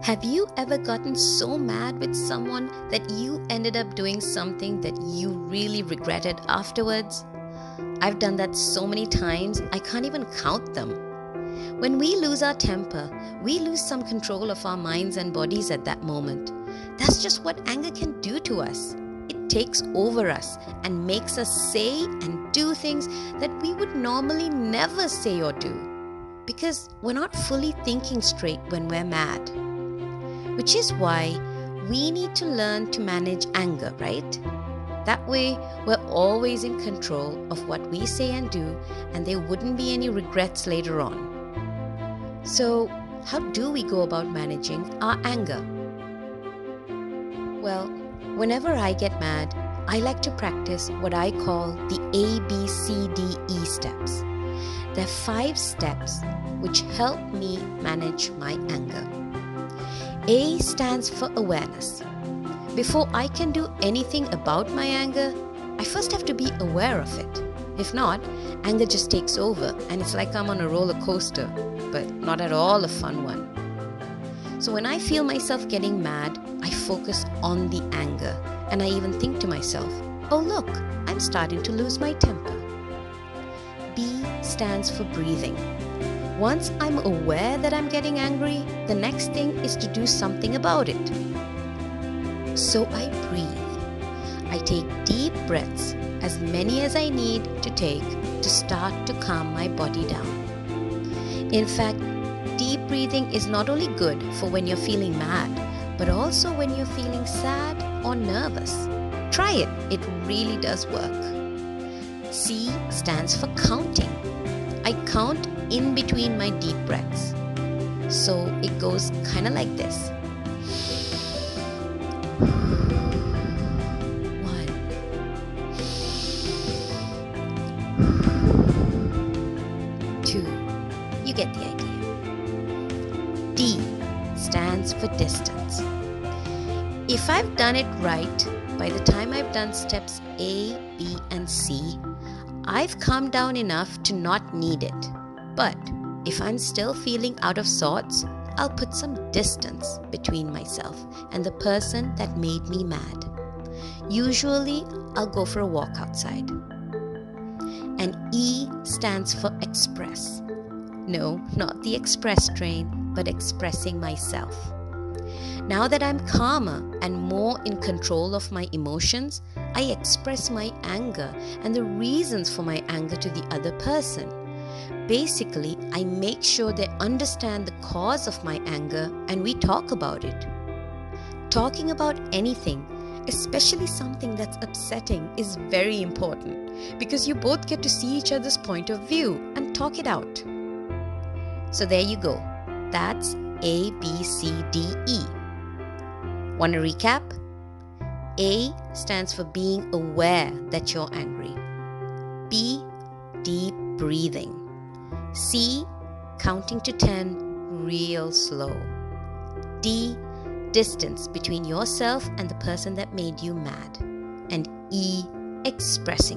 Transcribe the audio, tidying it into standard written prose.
Have you ever gotten so mad with someone that you ended up doing something that you really regretted afterwards? I've done that so many times, I can't even count them. When we lose our temper, we lose some control of our minds and bodies at that moment. That's just what anger can do to us. It takes over us and makes us say and do things that we would normally never say or do. Because we're not fully thinking straight when we're mad. Which is why we need to learn to manage anger, right? That way, we're always in control of what we say and do, and there wouldn't be any regrets later on. So, how do we go about managing our anger? Well, whenever I get mad, I like to practice what I call the ABCDE steps. There are 5 steps which help me manage my anger. A stands for awareness. Before I can do anything about my anger, I first have to be aware of it. If not, anger just takes over and it's like I'm on a roller coaster, but not at all a fun one. So when I feel myself getting mad, I focus on the anger and I even think to myself, oh look, I'm starting to lose my temper. B stands for breathing. Once I'm aware that I'm getting angry, the next thing is to do something about it. So I breathe. I take deep breaths, as many as I need to take to start to calm my body down. In fact, deep breathing is not only good for when you're feeling mad, but also when you're feeling sad or nervous. Try it, it really does work. C stands for counting. I count in between my deep breaths. So it goes kind of like this. 1. 2. You get the idea. D stands for distance. If I've done it right, by the time I've done steps A, B, and C, I've calmed down enough to not need it. But if I'm still feeling out of sorts, I'll put some distance between myself and the person that made me mad. Usually, I'll go for a walk outside. And E stands for express. No, not the express train, but expressing myself. Now that I'm calmer and more in control of my emotions, I express my anger and the reasons for my anger to the other person. Basically, I make sure they understand the cause of my anger and we talk about it. Talking about anything, especially something that's upsetting, is very important because you both get to see each other's point of view and talk it out. So there you go. That's A, B, C, D, E. Want to recap? A stands for being aware that you're angry. B, deep breathing. C, counting to 10 real slow. D, distance between yourself and the person that made you mad. And E, expressing